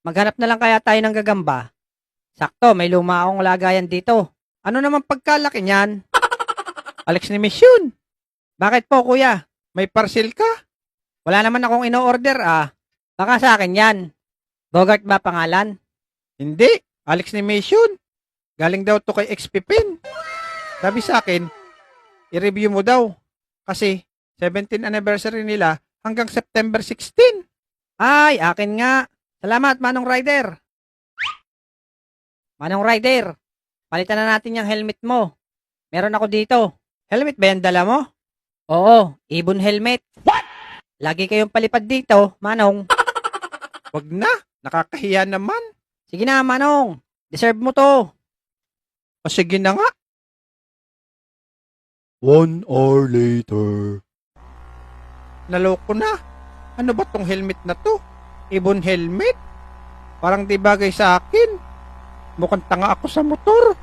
Maghanap na lang kaya tayo ng gagamba. Sakto, may luma akong lagayan dito. Ano naman pagkalaki niyan? Alex ni Miss yun. Bakit po kuya? May parcel ka? Wala naman akong ino-order ah. Baka sa akin yan. Bogart ba pangalan? Hindi. Alex ni Miss yun. Galing daw to kay XP Pen. Sabi sa akin, i-review mo daw. Kasi 17th anniversary nila hanggang September 16. Ay, akin nga. Salamat, Manong Rider. Manong Rider, palitan na natin yung helmet mo. Meron ako dito. Helmet ba yan dala mo? Oo, ibon helmet. What? Lagi kayong palipad dito, Manong. Wag na, nakakahiya naman. Sige na, Manong. Deserve mo to. O sige na nga. 1 hour later. Naloko na. Ano ba tong helmet na to? Ibon helmet? Parang di bagay sa akin. Mukhang tanga ako sa motor.